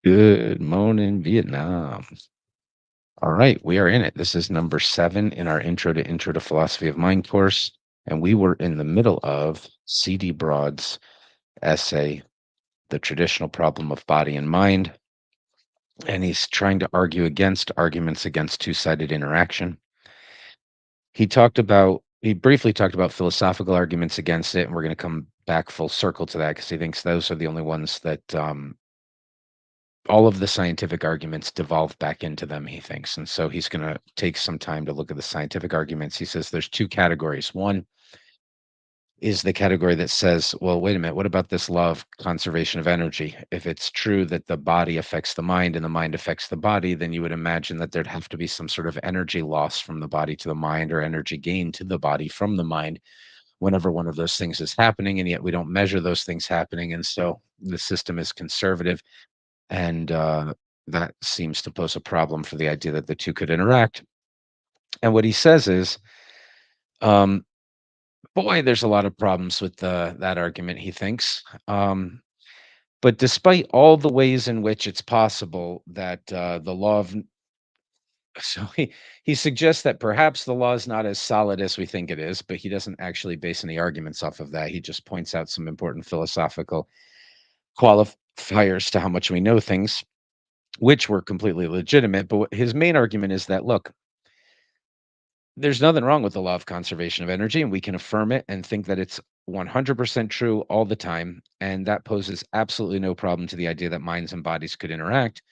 Good morning, Vietnam. All right, we are in it. This is number 7 in our Intro to Philosophy of Mind course, and we were in the middle of C.D. Broad's essay, The Traditional Problem of Body and Mind, and he's trying to argue against arguments against two-sided interaction. He briefly talked about philosophical arguments against it, and we're going to come back full circle to that because he thinks those are the only ones that all of the scientific arguments devolve back into them, he thinks. And so he's going to take some time to look at the scientific arguments. He says there's two categories. One is the category that says, well, wait a minute, what about this law of conservation of energy? If it's true that the body affects the mind and the mind affects the body, then you would imagine that there'd have to be some sort of energy loss from the body to the mind or energy gain to the body from the mind whenever one of those things is happening. And yet we don't measure those things happening. And so the system is conservative and that seems to pose a problem for the idea that the two could interact. And what he says is, um, boy, there's a lot of problems with that argument, he thinks. But despite all the ways in which it's possible that the law of so he suggests that perhaps the law is not as solid as we think it is, but he doesn't actually base any arguments off of that. He just points out some important philosophical qualifiers to how much we know things, which were completely legitimate. But his main argument is that, look, there's nothing wrong with the law of conservation of energy, and we can affirm it and think that it's 100% true all the time. And that poses absolutely no problem to the idea that minds and bodies could interact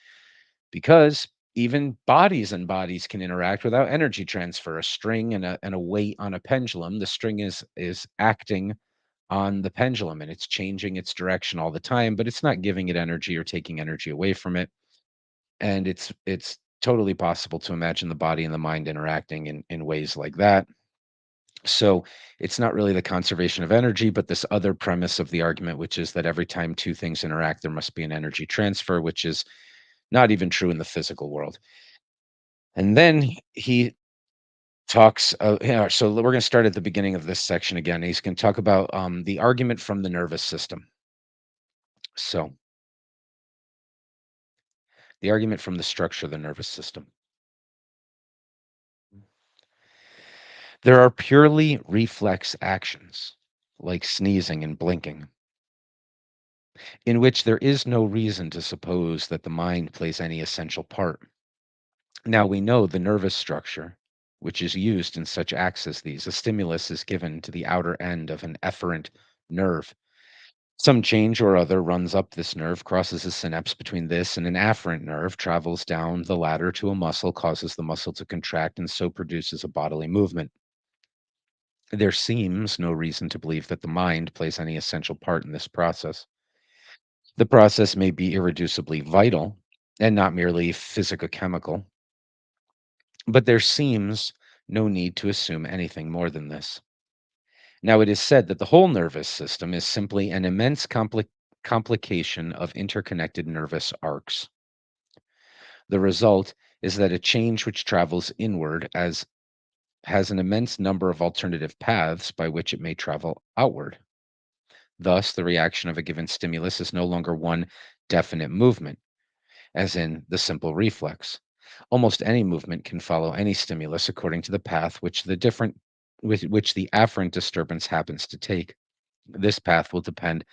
because even bodies and bodies can interact without energy transfer. A string and a weight on a pendulum, the string is acting on the pendulum and it's changing its direction all the time, but it's not giving it energy or taking energy away from it. And it's totally possible to imagine the body and the mind interacting in ways like that. So it's not really the conservation of energy, but this other premise of the argument, which is that every time two things interact, there must be an energy transfer, which is not even true in the physical world. And then he talks, yeah, so we're going to start at the beginning of this section again. He's going to talk about the argument from the nervous system. So the argument from the structure of the nervous system. There are purely reflex actions, like sneezing and blinking, in which there is no reason to suppose that the mind plays any essential part. Now we know the nervous structure, which is used in such acts as these. A stimulus is given to the outer end of an efferent nerve. Some change or other runs up this nerve, crosses a synapse between this and an afferent nerve, travels down the latter to a muscle, causes the muscle to contract, and so produces a bodily movement. There seems no reason to believe that the mind plays any essential part in this process. The process may be irreducibly vital and not merely physicochemical, but there seems no need to assume anything more than this. Now, it is said that the whole nervous system is simply an immense complication of interconnected nervous arcs. The result is that a change which travels inward as has an immense number of alternative paths by which it may travel outward. Thus, the reaction of a given stimulus is no longer one definite movement, as in the simple reflex. Almost any movement can follow any stimulus according to the path which the afferent disturbance happens to take. This path will depend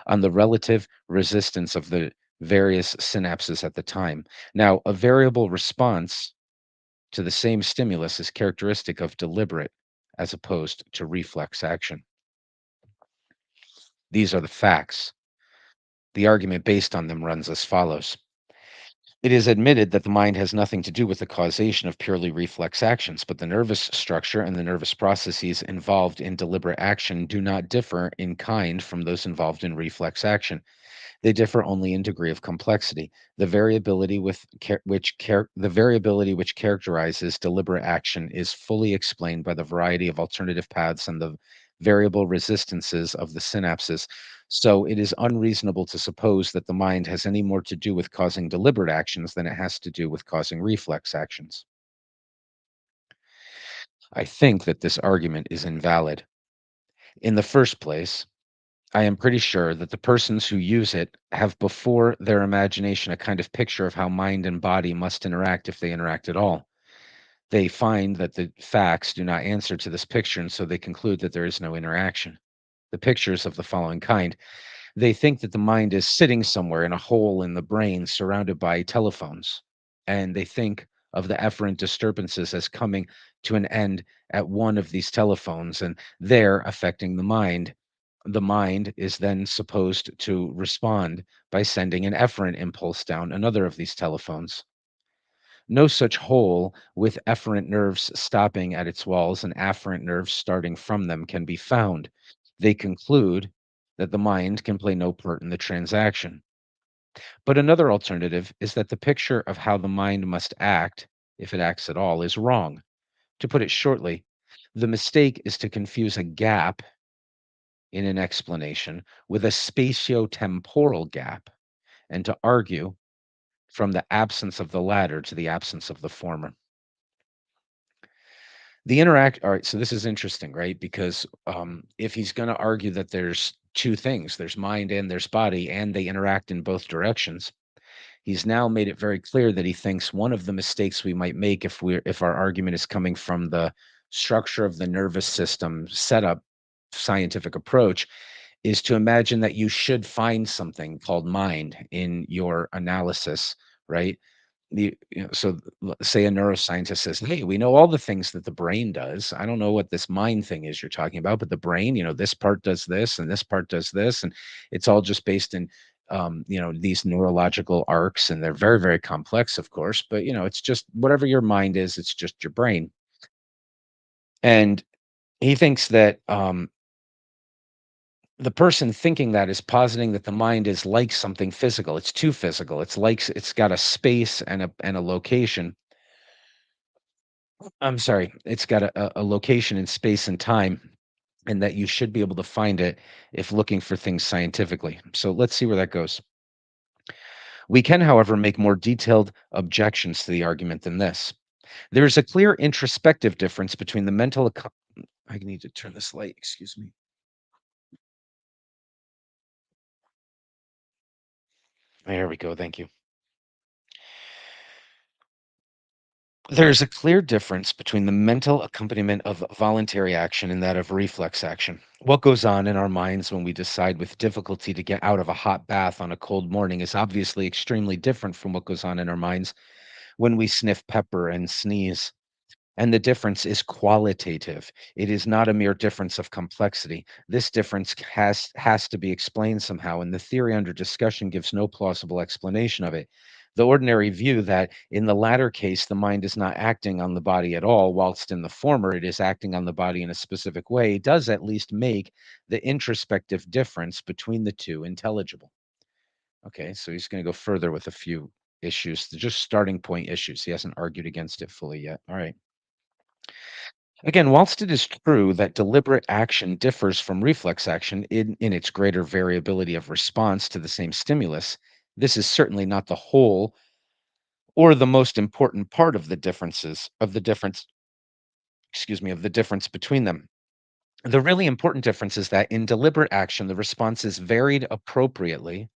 on the relative resistance of the various synapses at the time. Now, a variable response to the same stimulus is characteristic of deliberate as opposed to reflex action. These are the facts. The argument based on them runs as follows. It is admitted that the mind has nothing to do with the causation of purely reflex actions, but the nervous structure and the nervous processes involved in deliberate action do not differ in kind from those involved in reflex action. They differ only in degree of complexity. The variability which characterizes deliberate action is fully explained by the variety of alternative paths and the variable resistances of the synapses. So it is unreasonable to suppose that the mind has any more to do with causing deliberate actions than it has to do with causing reflex actions. I think that this argument is invalid. In the first place, I am pretty sure that the persons who use it have before their imagination a kind of picture of how mind and body must interact if they interact at all. They find that the facts do not answer to this picture, and so they conclude that there is no interaction. The pictures of the following kind: they think that the mind is sitting somewhere in a hole in the brain surrounded by telephones, and they think of the efferent disturbances as coming to an end at one of these telephones and there affecting the mind. The mind is then supposed to respond by sending an efferent impulse down another of these telephones. No such hole with efferent nerves stopping at its walls and afferent nerves starting from them can be found. They conclude that the mind can play no part in the transaction. But another alternative is that the picture of how the mind must act, if it acts at all, is wrong. To put it shortly, the mistake is to confuse a gap in an explanation with a spatio-temporal gap, and to argue from the absence of the latter to the absence of the former. All right, so this is interesting, right? Because if he's going to argue that there's two things, there's mind and there's body, and they interact in both directions, he's now made it very clear that he thinks one of the mistakes we might make if our argument is coming from the structure of the nervous system setup scientific approach is to imagine that you should find something called mind in your analysis, right? So say a neuroscientist says, "Hey, we know all the things that the brain does. I don't know what this mind thing is you're talking about, but the brain, this part does this and this part does this, and it's all just based in, these neurological arcs, and they're very, very complex, of course. But it's just whatever your mind is. It's just your brain." And he thinks that the person thinking that is positing that the mind is like something physical. It's too physical. It's got a space and a location. I'm sorry, it's got a location in space and time, and that you should be able to find it if looking for things scientifically. So let's see where that goes. We can, however, make more detailed objections to the argument than this. There is a clear introspective difference between the I need to turn this light, excuse me. There we go, thank you. There's a clear difference between the mental accompaniment of voluntary action and that of reflex action. What goes on in our minds when we decide with difficulty to get out of a hot bath on a cold morning is obviously extremely different from what goes on in our minds when we sniff pepper and sneeze. And the difference is qualitative. It is not a mere difference of complexity. This difference has to be explained somehow, and the theory under discussion gives no plausible explanation of it. The ordinary view that in the latter case the mind is not acting on the body at all, whilst in the former it is acting on the body in a specific way, does at least make the introspective difference between the two intelligible. Okay, so he's going to go further with a few issues, just starting point issues. He hasn't argued against it fully yet. All right. Again, whilst it is true that deliberate action differs from reflex action in its greater variability of response to the same stimulus, this is certainly not the whole or the most important part of the difference, excuse me, of the difference between them. The really important difference is that in deliberate action, the response is varied appropriately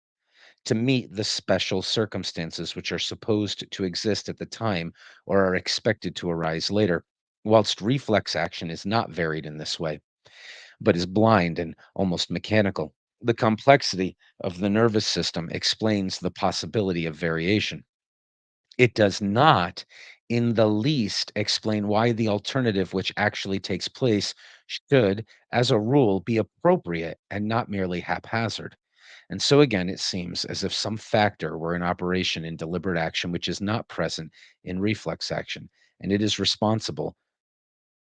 to meet the special circumstances which are supposed to exist at the time or are expected to arise later, whilst reflex action is not varied in this way, but is blind and almost mechanical. The complexity of the nervous system explains the possibility of variation. It does not in the least explain why the alternative which actually takes place should, as a rule, be appropriate and not merely haphazard. And so again, it seems as if some factor were in operation in deliberate action which is not present in reflex action, and it is responsible.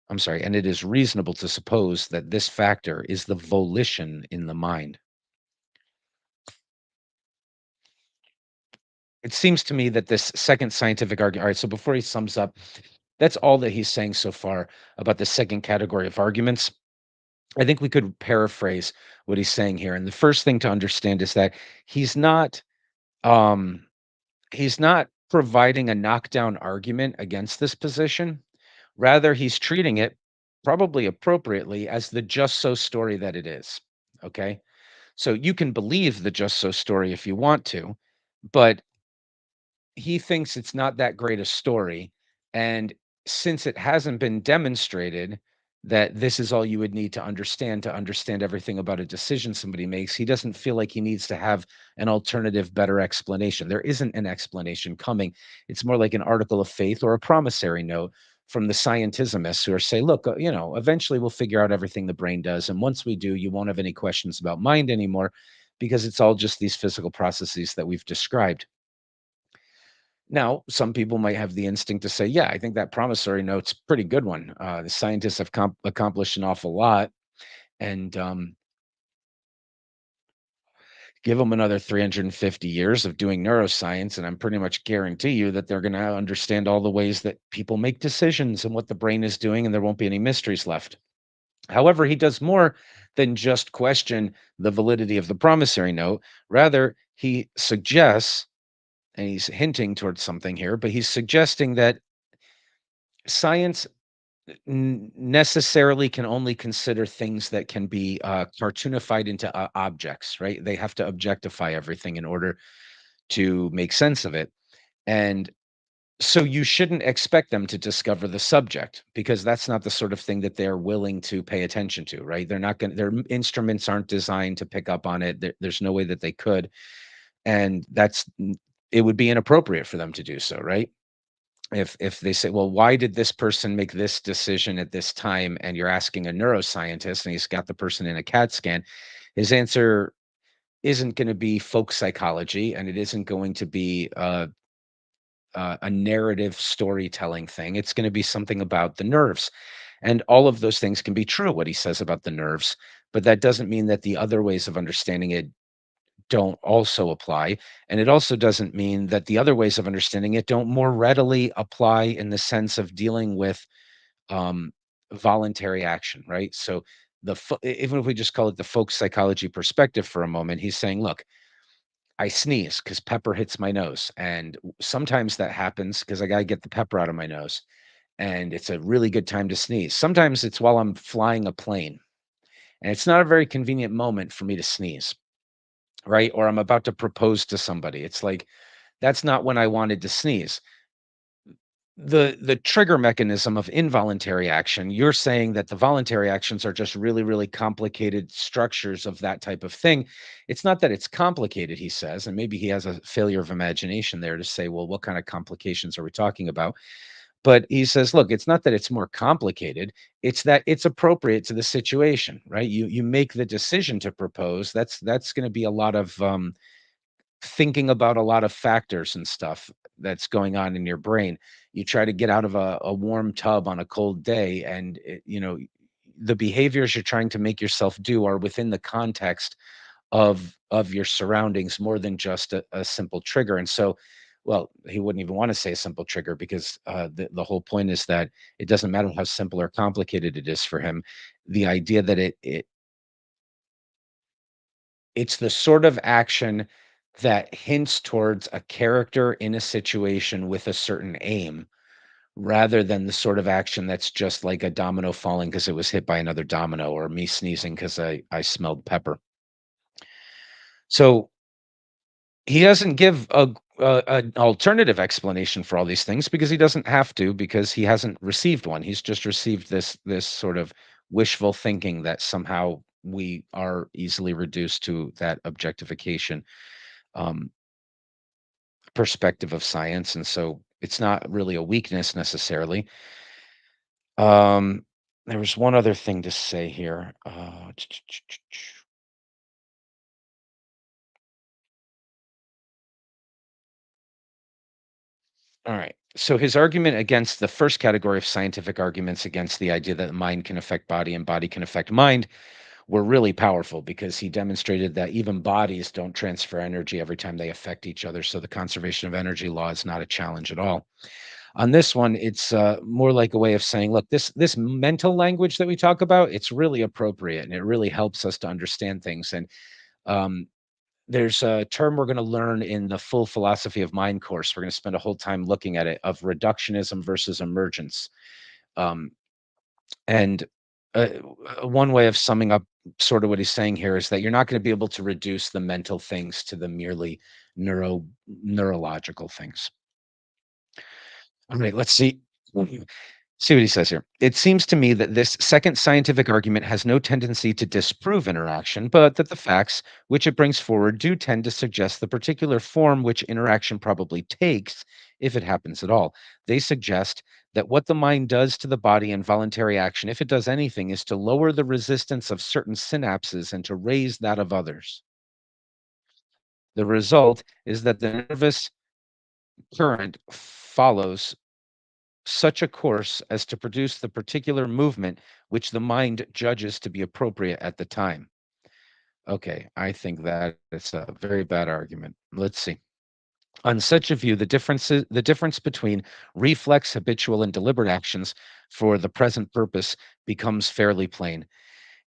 I'm sorry, and it is reasonable to suppose that this factor is the volition in the mind. It seems to me that this second scientific argument. All right, so before he sums up, that's all that he's saying so far about the second category of arguments. I think we could paraphrase what he's saying here. And the first thing to understand is that he's not um he's not providing a knockdown argument against this position. Rather, he's treating it probably appropriately as the just so story that it is. Okay. So you can believe the Just So story if you want to, but he thinks it's not that great a story, and since it hasn't been demonstrated that this is all you would need to understand everything about a decision somebody makes, he doesn't feel like he needs to have an alternative, better explanation. There isn't an explanation coming. It's more like an article of faith or a promissory note from the scientismists who are saying, "Look, eventually we'll figure out everything the brain does, and once we do, you won't have any questions about mind anymore because it's all just these physical processes that we've described." Now, some people might have the instinct to say, "Yeah, I think that promissory note's a pretty good one. The scientists have accomplished an awful lot, and give them another 350 years of doing neuroscience, and I'm pretty much guarantee you that they're going to understand all the ways that people make decisions and what the brain is doing, and there won't be any mysteries left." However, he does more than just question the validity of the promissory note. Rather, he suggests, and he's hinting towards something here, but he's suggesting that science necessarily can only consider things that can be cartoonified into objects, right? They have to objectify everything in order to make sense of it. And so you shouldn't expect them to discover the subject because that's not the sort of thing that they're willing to pay attention to, right? They're not going to, their instruments aren't designed to pick up on it. There's no way that they could. And it would be inappropriate for them to do so, right? If they say, "Well, why did this person make this decision at this time?" and you're asking a neuroscientist and he's got the person in a CAT scan, his answer isn't going to be folk psychology, and it isn't going to be a narrative storytelling thing. It's going to be something about the nerves, and all of those things can be true. What he says about the nerves, but that doesn't mean that the other ways of understanding it don't also apply. And it also doesn't mean that the other ways of understanding it don't more readily apply in the sense of dealing with um, voluntary action, right? So even if we just call it the folk psychology perspective for a moment, he's saying, look, I sneeze because pepper hits my nose. And sometimes that happens because I got to get the pepper out of my nose. And it's a really good time to sneeze. Sometimes it's while I'm flying a plane. And it's not a very convenient moment for me to sneeze, right? Or I'm about to propose to somebody. It's like, that's not when I wanted to sneeze. The trigger mechanism of involuntary action, you're saying that the voluntary actions are just really, really complicated structures of that type of thing. It's not that it's complicated, he says, and maybe he has a failure of imagination there to say, well, what kind of complications are we talking about? But he says, look, it's not that it's more complicated, it's that it's appropriate to the situation, right? You make the decision to propose. That's going to be a lot of thinking about a lot of factors and stuff that's going on in your brain. You try to get out of a warm tub on a cold day, and the behaviors you're trying to make yourself do are within the context of your surroundings more than just a simple trigger. And so, well, he wouldn't even want to say a simple trigger because the whole point is that it doesn't matter how simple or complicated it is for him. The idea that it's the sort of action that hints towards a character in a situation with a certain aim, rather than the sort of action that's just like a domino falling because it was hit by another domino, or me sneezing because I smelled pepper. So he doesn't give an alternative explanation for all these things because he doesn't have to, because he hasn't received one. He's just received this sort of wishful thinking that somehow we are easily reduced to that objectification um, perspective of science, and so it's not really a weakness necessarily. Um, there was one other thing to say here. All right. So his argument against the first category of scientific arguments against the idea that mind can affect body and body can affect mind were really powerful, because he demonstrated that even bodies don't transfer energy every time they affect each other. So the conservation of energy law is not a challenge at all. On this one, it's more like a way of saying, look, this mental language that we talk about, it's really appropriate and it really helps us to understand things. And um, there's a term we're going to learn in the full philosophy of mind course. We're going to spend a whole time looking at it, of reductionism versus emergence. Um, and uh, one way of summing up sort of what he's saying here is that you're not going to be able to reduce the mental things to the merely neurological things. All right, let's see. See what he says here. It seems to me that this second scientific argument has no tendency to disprove interaction, but that the facts which it brings forward do tend to suggest the particular form which interaction probably takes, if it happens at all. They suggest that what the mind does to the body in voluntary action, if it does anything, is to lower the resistance of certain synapses and to raise that of others. The result is that the nervous current follows such a course as to produce the particular movement which the mind judges to be appropriate at the time. Okay, I think that is a very bad argument. Let's see. On such a view, the difference between reflex, habitual, and deliberate actions for the present purpose becomes fairly plain.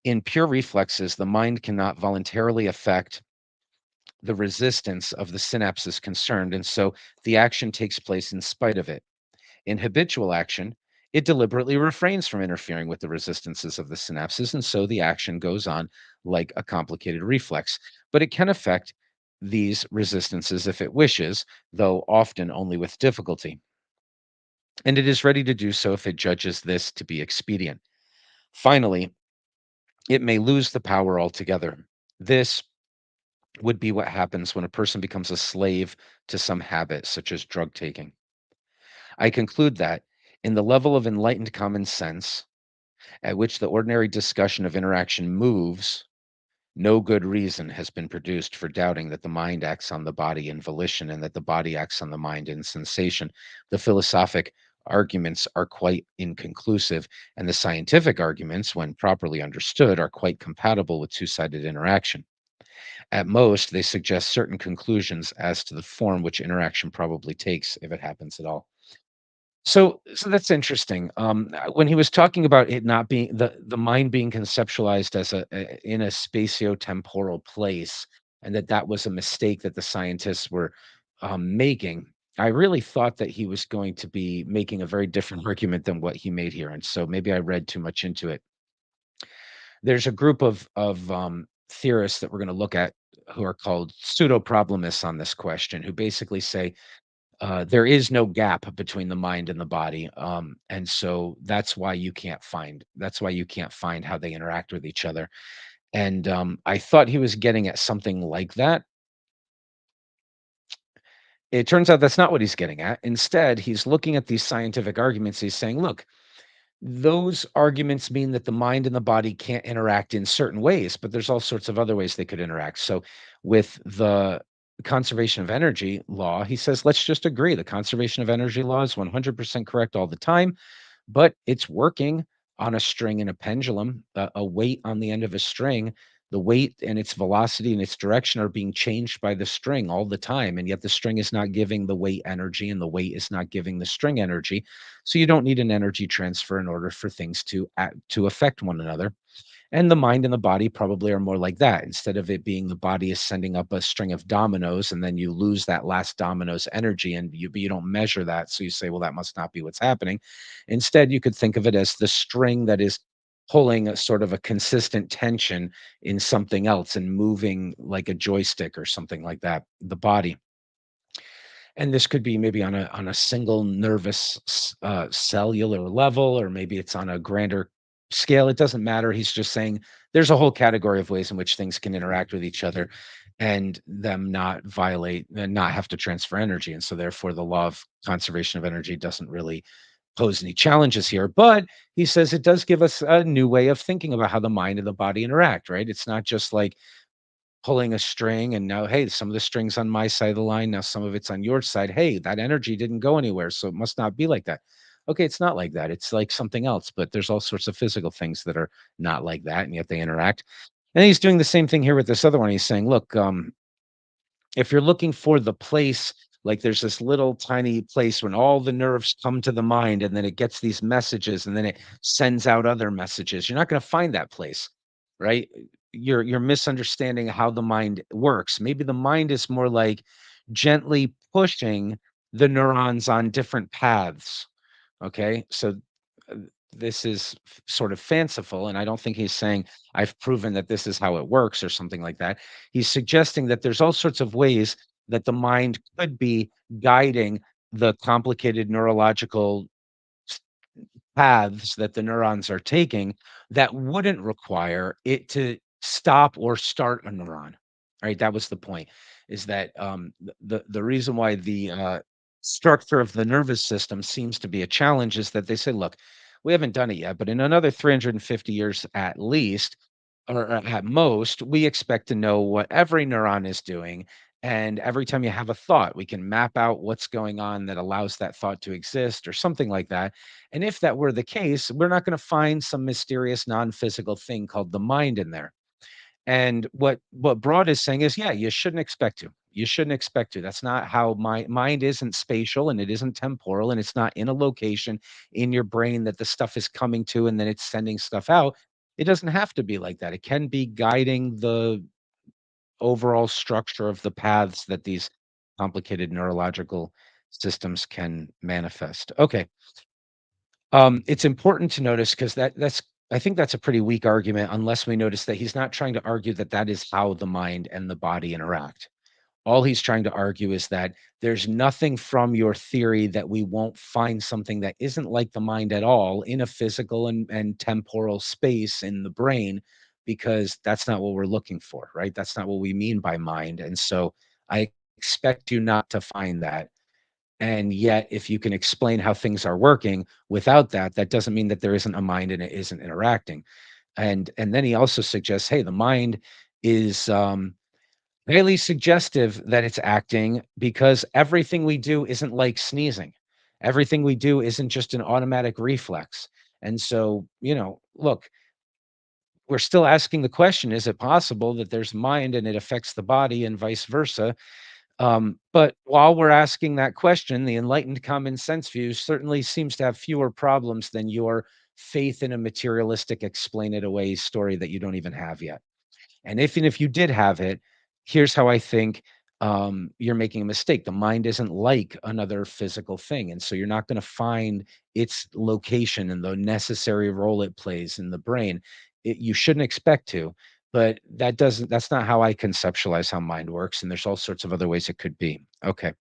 In pure reflexes, the mind cannot voluntarily affect the resistance of the synapses concerned, and so the action takes place in spite of it. In habitual action, it deliberately refrains from interfering with the resistances of the synapses, and so the action goes on like a complicated reflex. But it can affect these resistances if it wishes, though often only with difficulty. And it is ready to do so if it judges this to be expedient. Finally, it may lose the power altogether. This would be what happens when a person becomes a slave to some habit, such as drug taking. I conclude that, in the level of enlightened common sense, at which the ordinary discussion of interaction moves, no good reason has been produced for doubting that the mind acts on the body in volition and that the body acts on the mind in sensation. The philosophic arguments are quite inconclusive, and the scientific arguments, when properly understood, are quite compatible with two sided interaction. At most, they suggest certain conclusions as to the form which interaction probably takes if it happens at all. So that's interesting. When he was talking about it not being the mind being conceptualized as in a spatio-temporal place, and that was a mistake that the scientists were making, I really thought that he was going to be making a very different argument than what he made here, and so maybe I read too much into it. There's a group of theorists that we're going to look at who are called pseudo-problemists on this question, who basically say there is no gap between the mind and the body, and so that's why you can't find how they interact with each other. And I thought he was getting at something like that. It turns out that's not what he's getting at. Instead, he's looking at these scientific arguments. He's saying, look, those arguments mean that the mind and the body can't interact in certain ways, but there's all sorts of other ways they could interact. So, with the conservation of energy law, he says, let's just agree the conservation of energy law is 100% correct all the time, but it's working on a string and a pendulum, a weight on the end of a string. The weight and its velocity and its direction are being changed by the string all the time. And yet the string is not giving the weight energy and the weight is not giving the string energy. So you don't need an energy transfer in order for things to affect one another. And the mind and the body probably are more like that. Instead of it being the body is sending up a string of dominoes and then you lose that last domino's energy and you don't measure that. So you say, well, that must not be what's happening. Instead, you could think of it as the string that is pulling a sort of a consistent tension in something else and moving like a joystick or something like that, the body. And this could be maybe on a single nervous cellular level, or maybe it's on a grander scale. It doesn't matter. He's just saying there's a whole category of ways in which things can interact with each other and them not violate and not have to transfer energy. And so therefore the law of conservation of energy doesn't really pose any challenges here. But he says it does give us a new way of thinking about how the mind and the body interact, right? It's not just like pulling a string and now, hey, some of the strings on my side of the line, now some of it's on your side. Hey, that energy didn't go anywhere, so it must not be like that. Okay, it's not like that. It's like something else, but there's all sorts of physical things that are not like that, and yet they interact. And he's doing the same thing here with this other one. He's saying, look, if you're looking for the place, like there's this little tiny place when all the nerves come to the mind and then it gets these messages and then it sends out other messages. You're not going to find that place, right? You're misunderstanding how the mind works. Maybe the mind is more like gently pushing the neurons on different paths. Okay. So this is sort of fanciful. And I don't think he's saying, I've proven that this is how it works or something like that. He's suggesting that there's all sorts of ways that the mind could be guiding the complicated neurological paths that the neurons are taking that wouldn't require it to stop or start a neuron, right? That was the point, is that the reason why the structure of the nervous system seems to be a challenge is that they say, look, we haven't done it yet, but in another 350 years at least, or at most, we expect to know what every neuron is doing. And every time you have a thought, we can map out what's going on that allows that thought to exist or something like that. And if that were the case, we're not going to find some mysterious non-physical thing called the mind in there. And what Broad is saying is, yeah, you shouldn't expect to. You shouldn't expect to. That's not how my mind isn't spatial and it isn't temporal and it's not in a location in your brain that the stuff is coming to and then it's sending stuff out. It doesn't have to be like that. It can be guiding the overall structure of the paths that these complicated neurological systems can manifest. Okay. It's important to notice because that's I think that's a pretty weak argument unless we notice that he's not trying to argue that that is how the mind and the body interact. All he's trying to argue is that there's nothing from your theory that we won't find something that isn't like the mind at all in a physical and temporal space in the brain, because that's not what we're looking for, right? That's not what we mean by mind. And so I expect you not to find that. And yet, if you can explain how things are working without that, that doesn't mean that there isn't a mind and it isn't interacting. And then he also suggests, hey, the mind is highly suggestive that it's acting because everything we do isn't like sneezing. Everything we do isn't just an automatic reflex. And so, look, we're still asking the question, is it possible that there's mind and it affects the body and vice versa? But while we're asking that question, the enlightened common sense view certainly seems to have fewer problems than your faith in a materialistic explain it away story that you don't even have yet. And even if you did have it, here's how I think you're making a mistake. The mind isn't like another physical thing. And so you're not going to find its location and the necessary role it plays in the brain. You shouldn't expect to, but that's not how I conceptualize how mind works. And there's all sorts of other ways it could be. Okay.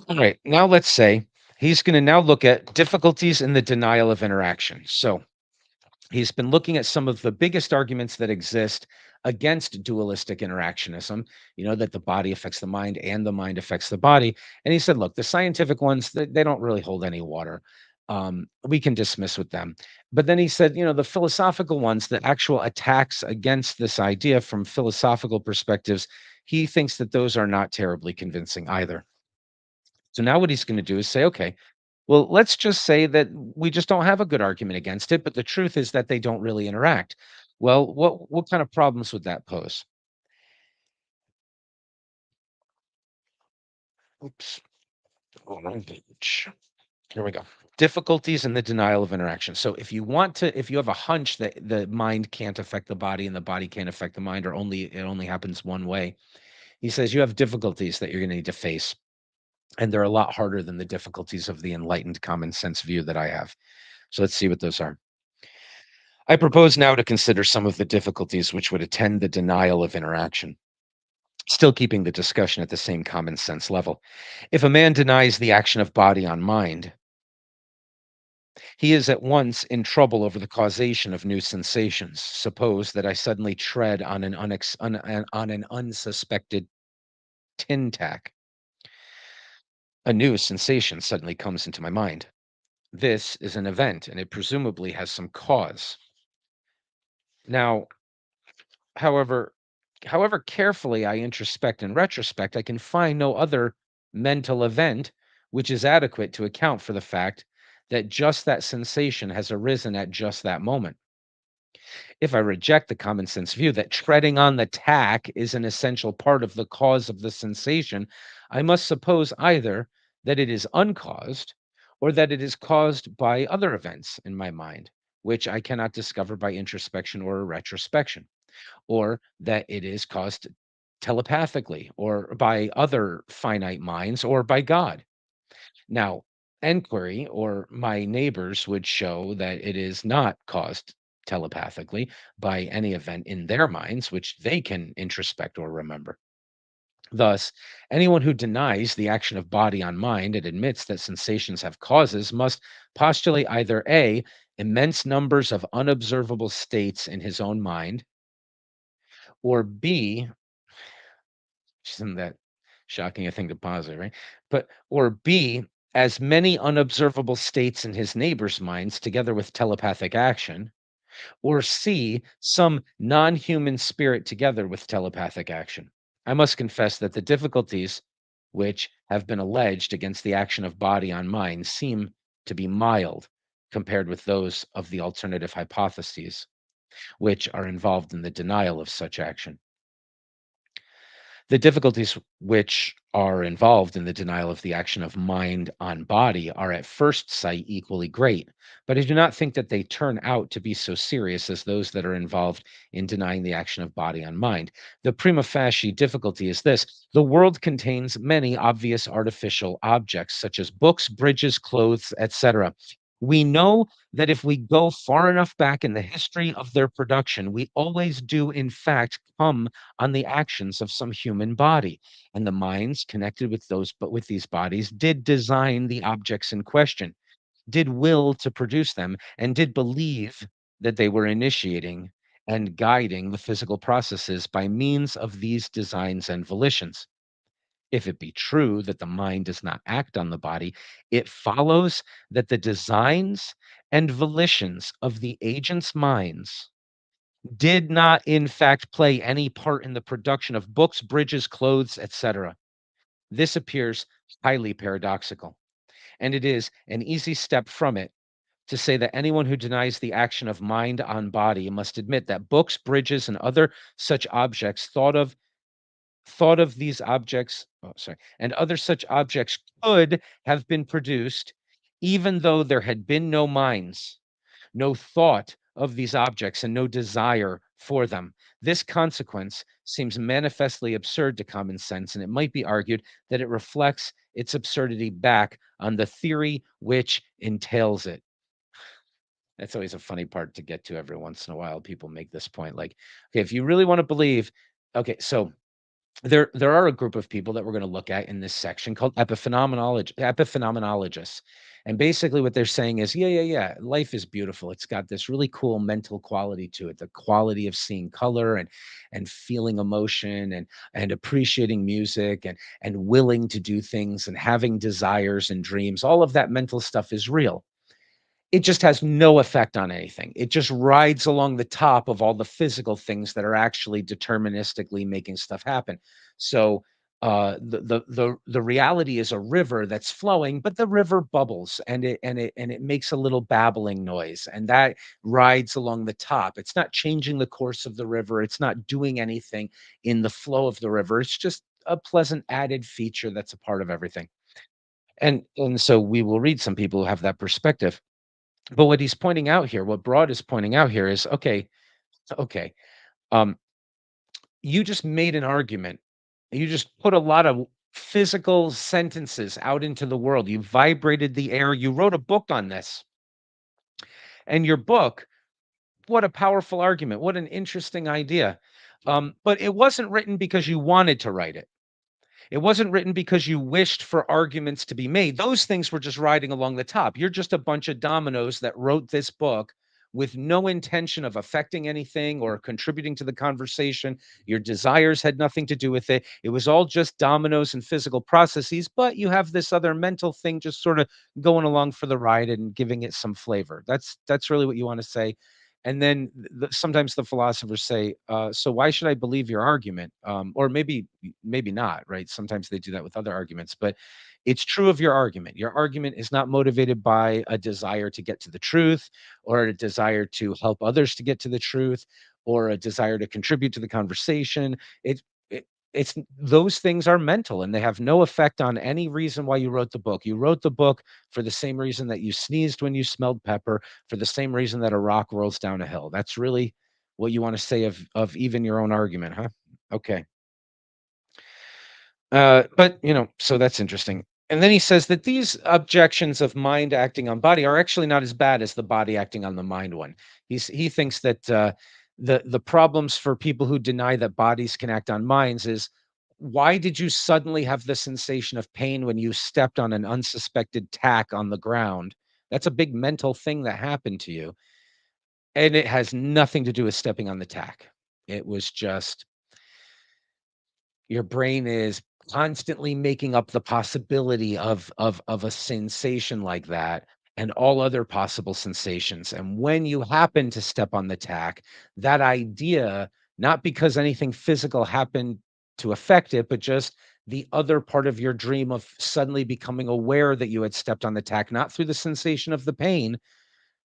All right. Now let's say he's going to now look at difficulties in the denial of interaction. So he's been looking at some of the biggest arguments that exist against dualistic interactionism, that the body affects the mind and the mind affects the body. And he said, look, the scientific ones, they don't really hold any water. We can dismiss with them. But then he said, the philosophical ones, the actual attacks against this idea from philosophical perspectives, he thinks that those are not terribly convincing either. So now what he's going to do is say, okay, well, let's just say that we just don't have a good argument against it, but the truth is that they don't really interact. Well, what kind of problems would that pose? Oops, wrong page. Here we go. Difficulties in the denial of interaction. So if you have a hunch that the mind can't affect the body and the body can't affect the mind, or it only happens one way, he says you have difficulties that you're going to need to face, and they're a lot harder than the difficulties of the enlightened common sense view that I have. So let's see what those are. I propose now to consider some of the difficulties which would attend the denial of interaction, still keeping the discussion at the same common sense level. If a man denies the action of body on mind, he is at once in trouble over the causation of new sensations. Suppose that I suddenly tread on on an unsuspected tin tack. A new sensation suddenly comes into my mind. This is an event, and it presumably has some cause. Now, However however carefully I introspect and retrospect, I can find no other mental event which is adequate to account for the fact that just that sensation has arisen at just that moment. If I reject the common sense view that treading on the tack is an essential part of the cause of the sensation, I must suppose either that it is uncaused or that it is caused by other events in my mind, which I cannot discover by introspection or retrospection, or that it is caused telepathically or by other finite minds or by God. Now, enquiry or my neighbors would show that it is not caused telepathically by any event in their minds, which they can introspect or remember. Thus, anyone who denies the action of body on mind and admits that sensations have causes must postulate either A, immense numbers of unobservable states in his own mind, or B, isn't that shocking a thing to posit, right? But or B, as many unobservable states in his neighbors' minds together with telepathic action, or C, some non-human spirit together with telepathic action. I must confess that the difficulties which have been alleged against the action of body on mind seem to be mild compared with those of the alternative hypotheses, which are involved in the denial of such action. The difficulties which are involved in the denial of the action of mind on body are at first sight equally great, but I do not think that they turn out to be so serious as those that are involved in denying the action of body on mind. The prima facie difficulty is this: the world contains many obvious artificial objects, such as books, bridges, clothes, etc. We know that if we go far enough back in the history of their production, we always do, in fact, come on the actions of some human body, and the minds connected with those but with these bodies did design the objects in question, did will to produce them, and did believe that they were initiating and guiding the physical processes by means of these designs and volitions. If it be true that the mind does not act on the body, it follows that the designs and volitions of the agent's minds did not, in fact, play any part in the production of books, bridges, clothes, etc. This appears highly paradoxical, and it is an easy step from it to say that anyone who denies the action of mind on body must admit that books, bridges, and other such objects thought of these objects, oh, sorry, and other such objects could have been produced even though there had been no minds, no thought of these objects, and no desire for them. This consequence seems manifestly absurd to common sense, and it might be argued that it reflects its absurdity back on the theory which entails it. That's always a funny part to get to every once in a while. People make this point like, okay, if you really want to believe, okay, so there are a group of people that we're going to look at in this section called epiphenomenologists. And basically what they're saying is, yeah, life is beautiful. It's got this really cool mental quality to it, the quality of seeing color and feeling emotion and appreciating music and willing to do things and having desires and dreams. All of that mental stuff is real. It just has no effect on anything. It just rides along the top of all the physical things that are actually deterministically making stuff happen. So, the reality is a river that's flowing, but the river bubbles and it makes a little babbling noise, and that rides along the top. It's not changing the course of the river. It's not doing anything in the flow of the river. It's just a pleasant added feature that's a part of everything. And so we will read some people who have that perspective. But what he's pointing out here, what Broad is pointing out here is, okay, um, you just made an argument. You just put a lot of physical sentences out into the world. You vibrated the air. You wrote a book on this. And your book, what a powerful argument. What an interesting idea. But it wasn't written because you wanted to write it. It wasn't written because you wished for arguments to be made. Those things were just riding along the top. You're just a bunch of dominoes that wrote this book with no intention of affecting anything or contributing to the conversation. Your desires had nothing to do with it. It was all just dominoes and physical processes, but you have this other mental thing just sort of going along for the ride and giving it some flavor. That's really what you want to say. And then sometimes the philosophers say, "So why should I believe your argument?" Or maybe not, right? Sometimes they do that with other arguments, but it's true of your argument. Your argument is not motivated by a desire to get to the truth, or a desire to help others to get to the truth, or a desire to contribute to the conversation. It, it it's those things are mental and they have no effect on any reason why you wrote the book. You wrote the book for the same reason that you sneezed when you smelled pepper, for the same reason that a rock rolls down a hill. That's really what you want to say of even your own argument, huh? Okay. But so that's interesting. And then he says that these objections of mind acting on body are actually not as bad as the body acting on the mind one. He thinks that the problems for people who deny that bodies can act on minds is, why did you suddenly have the sensation of pain when you stepped on an unsuspected tack on the ground? That's a big mental thing that happened to you, and it has nothing to do with stepping on the tack. It was just your brain is constantly making up the possibility of a sensation like that and all other possible sensations, and when you happen to step on the tack, that idea, not because anything physical happened to affect it, but just the other part of your dream of suddenly becoming aware that you had stepped on the tack, not through the sensation of the pain,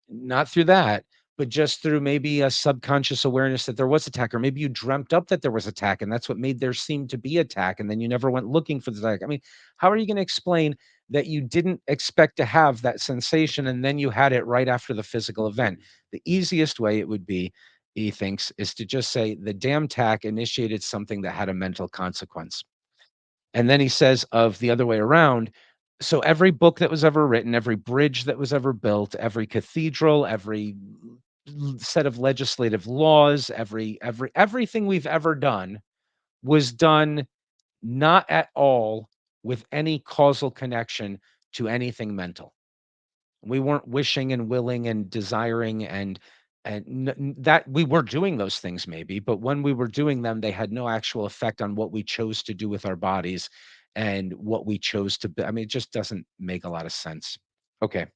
not through that, but just through maybe a subconscious awareness that there was attack, or maybe you dreamt up that there was attack, and that's what made there seem to be attack, and then you never went looking for the attack. I mean, how are you gonna explain that you didn't expect to have that sensation, and then you had it right after the physical event? The easiest way it would be, he thinks, is to just say the damn tack initiated something that had a mental consequence. And then he says of the other way around, so every book that was ever written, every bridge that was ever built, every cathedral, every set of legislative laws, everything we've ever done was done not at all with any causal connection to anything mental. We weren't wishing and willing and desiring that we were doing those things maybe, but when we were doing them, they had no actual effect on what we chose to do with our bodies and what we chose to be. I mean, it just doesn't make a lot of sense. Okay.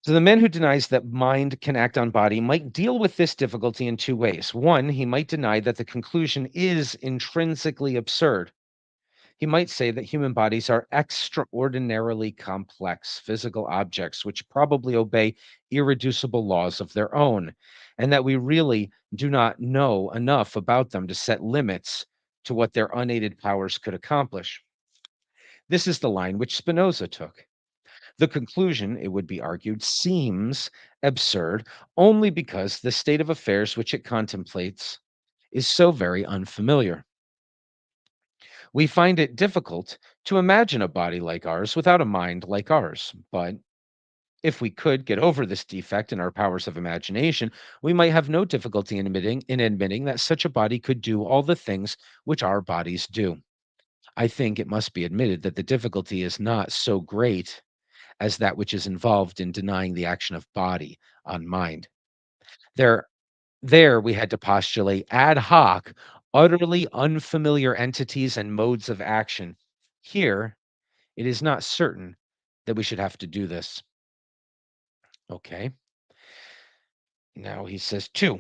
So the man who denies that mind can act on body might deal with this difficulty in two ways. One, he might deny that the conclusion is intrinsically absurd. He might say that human bodies are extraordinarily complex physical objects which probably obey irreducible laws of their own, and that we really do not know enough about them to set limits to what their unaided powers could accomplish. This is the line which Spinoza took. The conclusion, it would be argued, seems absurd only because the state of affairs which it contemplates is so very unfamiliar. We find it difficult to imagine a body like ours without a mind like ours. But if we could get over this defect in our powers of imagination, we might have no difficulty in admitting that such a body could do all the things which our bodies do. I think it must be admitted that the difficulty is not so great as that which is involved in denying the action of body on mind. There There we had to postulate ad hoc, utterly unfamiliar entities and modes of action. Here, it is not certain that we should have to do this. Okay. Now he says, two,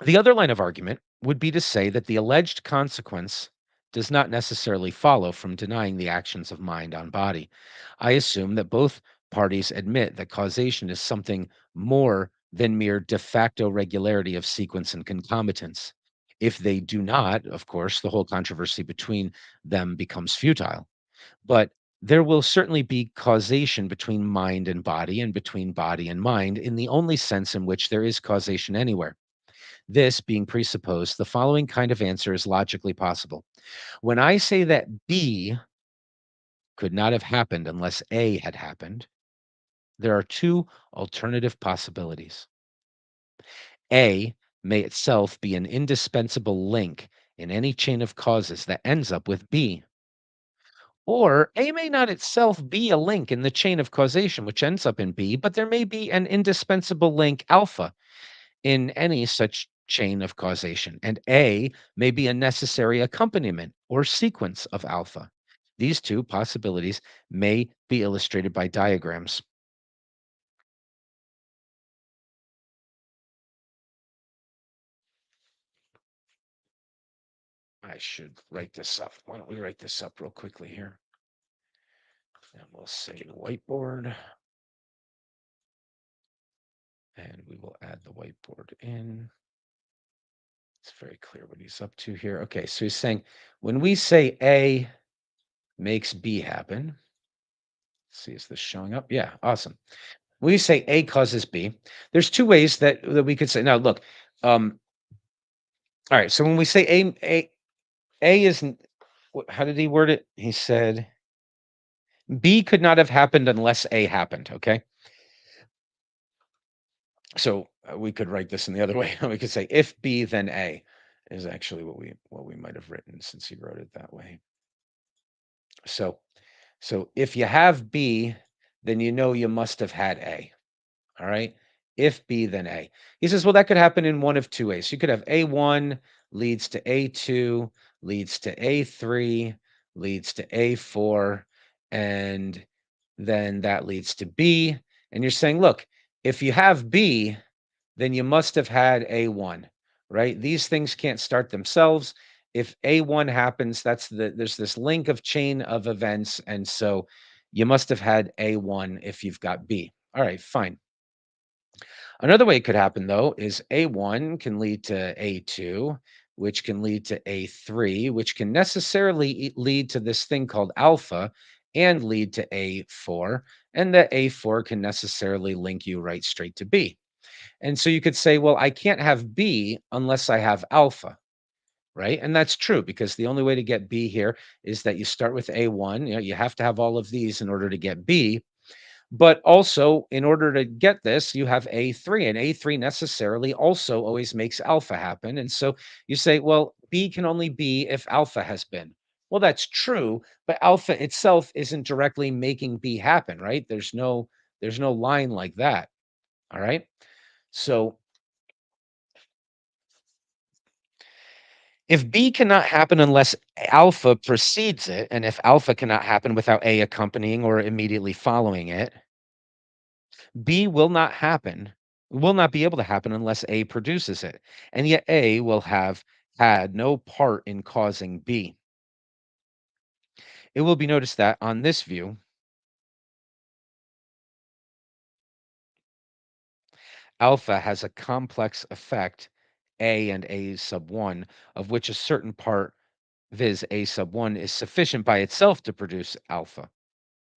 the other line of argument would be to say that the alleged consequence does not necessarily follow from denying the actions of mind on body. I assume that both parties admit that causation is something more than mere de facto regularity of sequence and concomitance. If they do not, of course, the whole controversy between them becomes futile. But there will certainly be causation between mind and body, and between body and mind, in the only sense in which there is causation anywhere. This being presupposed, the following kind of answer is logically possible. When I say that B could not have happened unless A had happened, there are two alternative possibilities. A may itself be an indispensable link in any chain of causes that ends up with B. Or A may not itself be a link in the chain of causation which ends up in B, but there may be an indispensable link alpha in any such chain of causation, and A may be a necessary accompaniment or sequence of alpha. These two possibilities may be illustrated by diagrams. I should write this up. Why don't we write this up real quickly here? And we'll say whiteboard, and we will add the whiteboard in. It's very clear what he's up to here. Okay, so he's saying when we say A makes B happen, let's see, is this showing up? Yeah, awesome. When you say A causes B, there's two ways that we could say. Now, look, all right. So when we say A is How did he word it? He said B could not have happened unless A happened. Okay. So we could write this in the other way. We could say if B, then A is actually what we might have written since he wrote it that way. So if you have B, then you know you must have had A. All right. If B, then A. He says, well, that could happen in one of two ways. You could have A1 leads to A2, leads to A3, leads to A4, and then that leads to B. And you're saying, look, if you have B, then you must have had A1, right? These things can't start themselves. If A1 happens, there's this link of chain of events. And so you must have had A1 if you've got B. All right, fine. Another way it could happen, though, is A1 can lead to A2, which can lead to A3, which can necessarily lead to this thing called alpha and lead to A4. And the A4 can necessarily link you right straight to B. And so you could say, well, I can't have B unless I have alpha, right? And that's true because the only way to get B here is that you start with A1. You have to have all of these in order to get B. But also, in order to get this, you have A3, and A3 necessarily also always makes alpha happen. And so you say, well, B can only be if alpha has been. Well, that's true, but alpha itself isn't directly making B happen, right? There's no line like that. All right. So if B cannot happen unless alpha precedes it, and if alpha cannot happen without A accompanying or immediately following it, B will not be able to happen unless A produces it. And yet A will have had no part in causing B. It will be noticed that on this view, alpha has a complex effect, A and A sub 1, of which a certain part, viz. A sub 1, is sufficient by itself to produce alpha,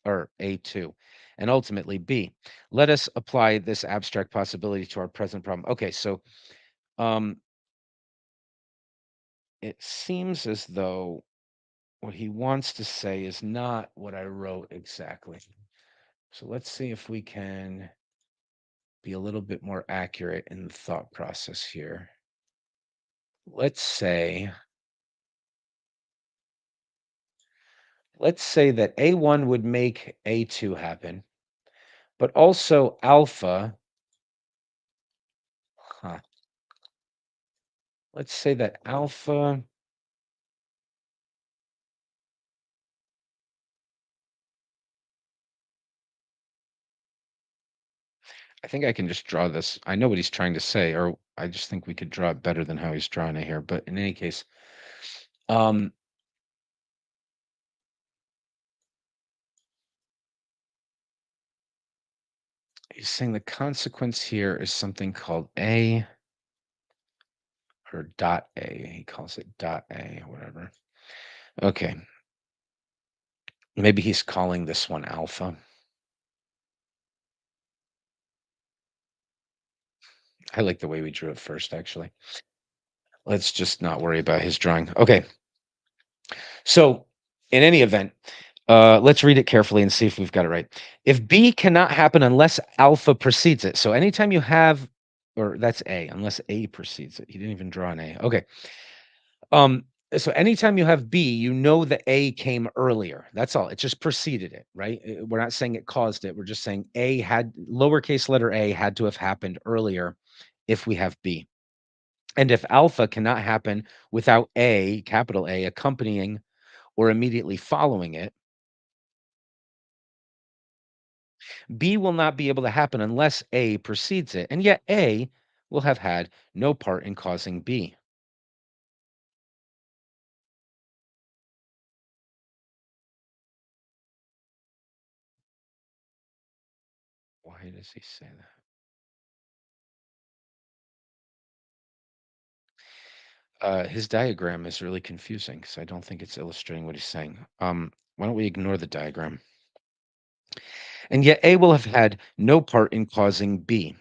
or A2, and ultimately B. Let us apply this abstract possibility to our present problem. Okay, so um, it seems as though what he wants to say is not what I wrote exactly. So let's see if we can be a little bit more accurate in the thought process here. Let's say let's say that A1 would make A2 happen, but also alpha, huh, let's say that alpha, I think I can just draw this. I know what he's trying to say, or I just think we could draw it better than how he's drawing it here. But in any case, um, he's saying the consequence here is something called A or dot A. He calls it dot A or whatever. Okay. Maybe he's calling this one alpha. I like the way we drew it first, actually. Let's just not worry about his drawing. Okay. So, in any event, let's read it carefully and see if we've got it right. If B cannot happen unless alpha precedes it. So, anytime you have, or that's A, unless A precedes it. He didn't even draw an A. Okay. Um, so anytime you have B, you know that A came earlier. That's all. It just preceded it, right? We're not saying it caused it. We're just saying A had lowercase letter A had to have happened earlier if we have B. And if alpha cannot happen without A, capital A, accompanying or immediately following it, B will not be able to happen unless A precedes it. And yet A will have had no part in causing B. Why does he say that? His diagram is really confusing, so I don't think it's illustrating what he's saying. Why don't we ignore the diagram? And yet A will have had no part in causing B.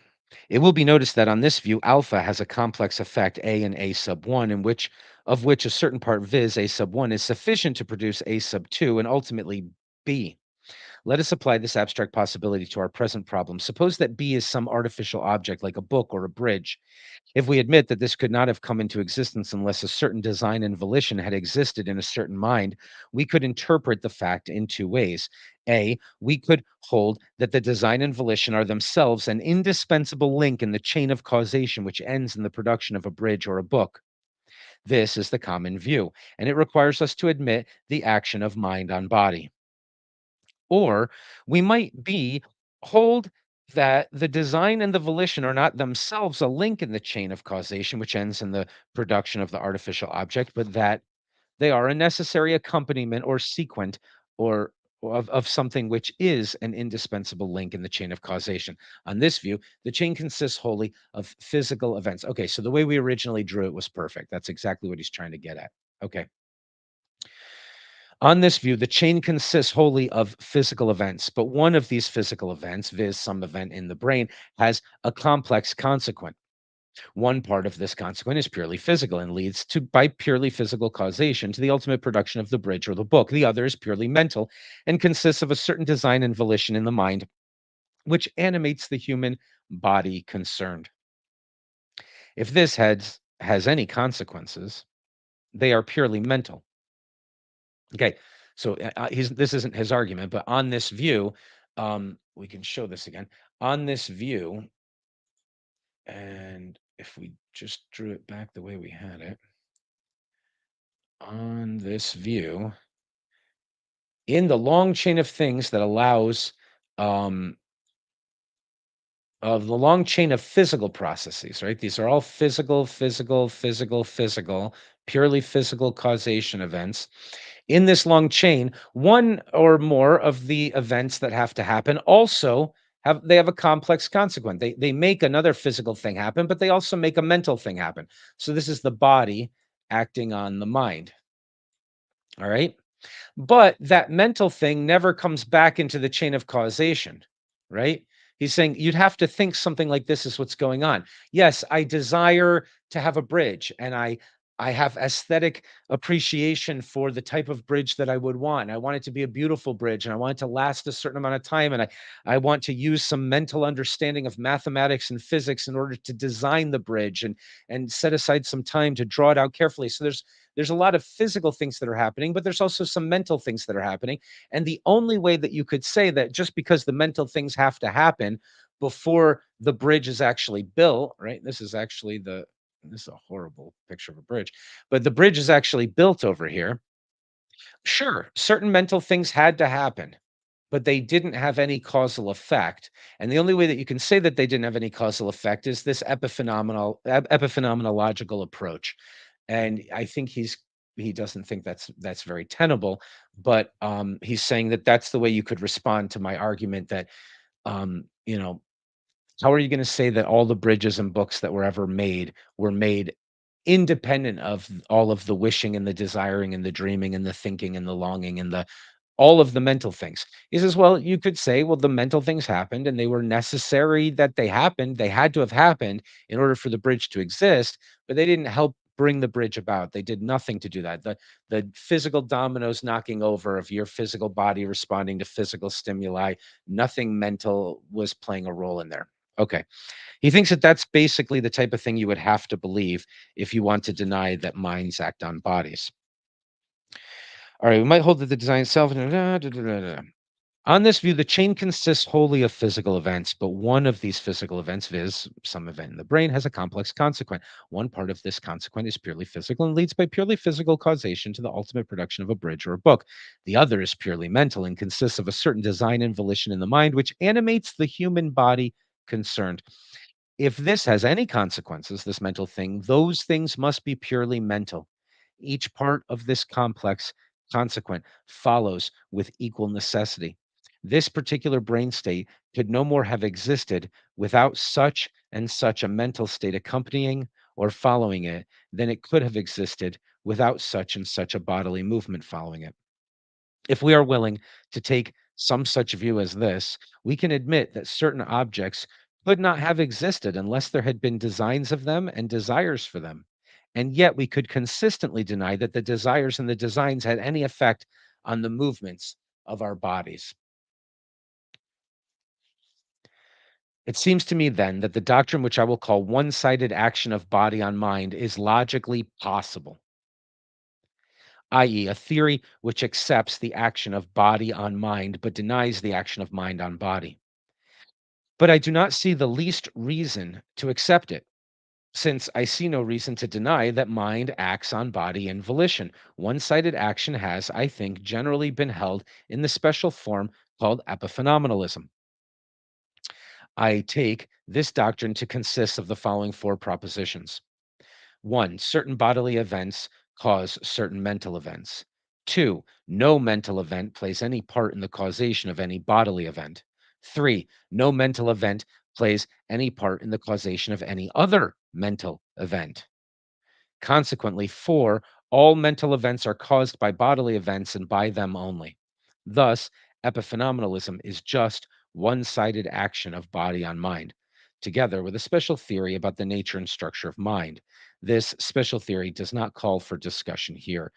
It will be noticed that on this view, alpha has a complex effect, A and A sub 1, in which of which a certain part, viz. A sub 1, is sufficient to produce A sub 2 and ultimately B. Let us apply this abstract possibility to our present problem. Suppose that B is some artificial object like a book or a bridge. If we admit that this could not have come into existence unless a certain design and volition had existed in a certain mind, we could interpret the fact in two ways. A, we could hold that the design and volition are themselves an indispensable link in the chain of causation which ends in the production of a bridge or a book. This is the common view, and it requires us to admit the action of mind on body. Or we might be hold that the design and the volition are not themselves a link in the chain of causation, which ends in the production of the artificial object, but that they are a necessary accompaniment or sequent or of something which is an indispensable link in the chain of causation. On this view, the chain consists wholly of physical events. Okay, so the way we originally drew it was perfect. That's exactly what he's trying to get at. Okay. On this view, the chain consists wholly of physical events, but one of these physical events, viz., some event in the brain, has a complex consequent. One part of this consequent is purely physical and leads to, by purely physical causation, to the ultimate production of the bridge or the book. The other is purely mental and consists of a certain design and volition in the mind, which animates the human body concerned. If this has any consequences, they are purely mental. Okay, so this isn't his argument, but on this view, we can show this again. On this view, and if we just drew it back the way we had it, on this view, in the long chain of things that allows um, of the long chain of physical processes, right? These are all physical, physical, physical, physical, purely physical causation events. In this long chain, one or more of the events that have to happen also have a complex consequent. They make another physical thing happen, but they also make a mental thing happen. So this is the body acting on the mind. All right. But that mental thing never comes back into the chain of causation, right? He's saying you'd have to think something like this is what's going on. Yes, I desire to have a bridge and I have aesthetic appreciation for the type of bridge that I would want. I want it to be a beautiful bridge and I want it to last a certain amount of time and I want to use some mental understanding of mathematics and physics in order to design the bridge and set aside some time to draw it out carefully. So there's a lot of physical things that are happening, but there's also some mental things that are happening. And the only way that you could say that just because the mental things have to happen before the bridge is actually built, right? This is a horrible picture of a bridge, but the bridge is actually built over here. Sure, certain mental things had to happen, but they didn't have any causal effect. And the only way that you can say that they didn't have any causal effect is this epiphenomenological approach. And I think he doesn't think that's very tenable, but he's saying that that's the way you could respond to my argument that you know, how are you going to say that all the bridges and books that were made independent of all of the wishing and the desiring and the dreaming and the thinking and the longing and the all of the mental things. He says, well, you could say, well, the mental things happened and they were necessary that they happened. They had to have happened in order for the bridge to exist, but they didn't help bring the bridge about. They did nothing to do that. The physical dominoes knocking over of your physical body responding to physical stimuli, nothing mental was playing a role in there. Okay. He thinks that that's basically the type of thing you would have to believe if you want to deny that minds act on bodies. All right, we might hold that the design itself. On this view, the chain consists wholly of physical events, but one of these physical events, viz., some event in the brain, has a complex consequent. One part of this consequent is purely physical and leads by purely physical causation to the ultimate production of a bridge or a book. The other is purely mental and consists of a certain design and volition in the mind, which animates the human body concerned. If this has any consequences, this mental thing, those things must be purely mental. Each part of this complex consequent follows with equal necessity. This particular brain state could no more have existed without such and such a mental state accompanying or following it than it could have existed without such and such a bodily movement following it. If we are willing to take some such view as this, we can admit that certain objects could not have existed unless there had been designs of them and desires for them. And yet we could consistently deny that the desires and the designs had any effect on the movements of our bodies. It seems to me then that the doctrine, which I will call one sided action of body on mind, is logically possible, i.e., a theory which accepts the action of body on mind but denies the action of mind on body. But I do not see the least reason to accept it, since I see no reason to deny that mind acts on body and volition. One sided action has, I think, generally been held in the special form called epiphenomenalism. I take this doctrine to consist of the following four propositions. One, certain bodily events cause certain mental events. Two, no mental event plays any part in the causation of any bodily event. Three, no mental event plays any part in the causation of any other mental event. Consequently, four, all mental events are caused by bodily events and by them only. Thus, epiphenomenalism is just one sided action of body on mind, together with a special theory about the nature and structure of mind. This special theory does not call for discussion here,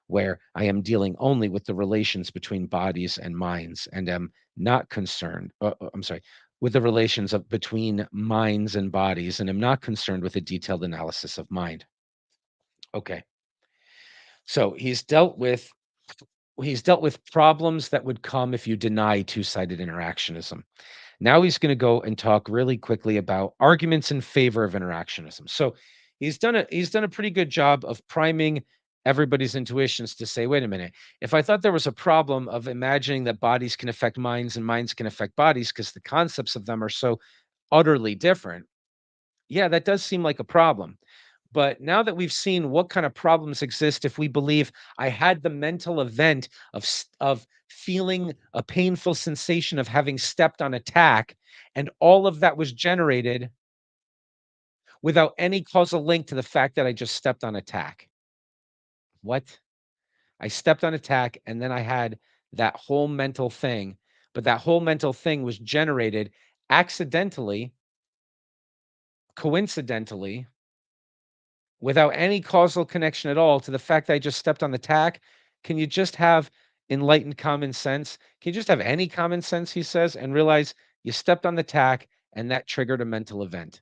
where I am dealing only with the relations between bodies and minds and am not concerned, I'm sorry, with the relations of between minds and bodies and am not concerned with a detailed analysis of mind. Okay. So he's dealt with problems that would come if you deny two-sided interactionism. Now he's going to go and talk really quickly about arguments in favor of interactionism. So he's done a pretty good job of priming everybody's intuitions to say, wait a minute, if I thought there was a problem of imagining that bodies can affect minds and minds can affect bodies because the concepts of them are so utterly different, yeah, that does seem like a problem. But now that we've seen what kind of problems exist if we believe I had the mental event of feeling a painful sensation of having stepped on a tack, and all of that was generated without any causal link to the fact that I just stepped on a tack. What? I stepped on a tack and then I had that whole mental thing, but that whole mental thing was generated accidentally, coincidentally, without any causal connection at all to the fact that I just stepped on the tack. Can you just have enlightened common sense? Can you just have any common sense, he says, and realize you stepped on the tack and that triggered a mental event?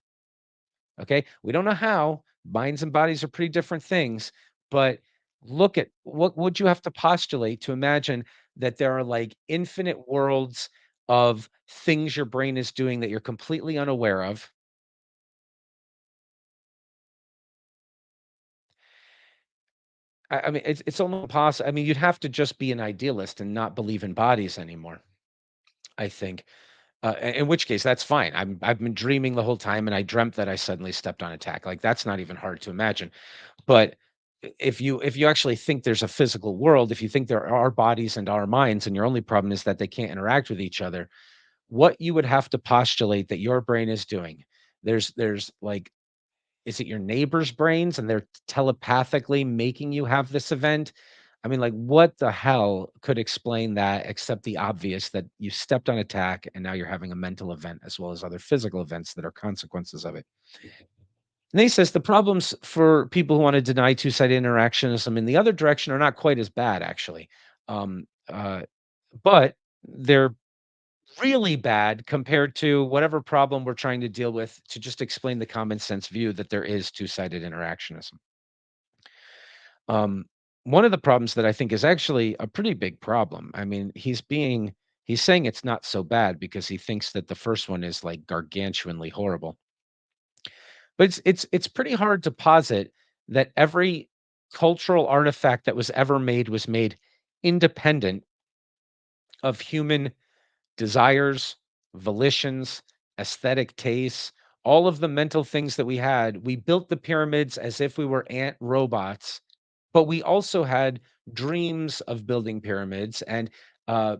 Okay. We don't know how. Minds and bodies are pretty different things, but look at what would you have to postulate to imagine that there are like infinite worlds of things your brain is doing that you're completely unaware of. I mean, it's almost impossible. I mean, you'd have to just be an idealist and not believe in bodies anymore, I think. In which case, that's fine. I've been dreaming the whole time, and I dreamt that I suddenly stepped on a tack. Like that's not even hard to imagine. But if you actually think there's a physical world, if you think there are bodies and our minds, and your only problem is that they can't interact with each other, what you would have to postulate that your brain is doing, there's like, is it your neighbor's brains and they're telepathically making you have this event? I mean, like, what the hell could explain that except the obvious that you stepped on a tack and now you're having a mental event as well as other physical events that are consequences of it. And then he says the problems for people who want to deny two-sided interactionism in the other direction are not quite as bad, actually. Um, uh, but they're really bad compared to whatever problem we're trying to deal with to just explain the common sense view that there is two-sided interactionism. Um, One of the problems that I think is actually a pretty big problem. I mean, he's saying it's not so bad because he thinks that the first one is like gargantuanly horrible. But it's pretty hard to posit that every cultural artifact that was made independent of human desires, volitions, aesthetic tastes, all of the mental things that we had. We built the pyramids as if we were ant robots, but we also had dreams of building pyramids and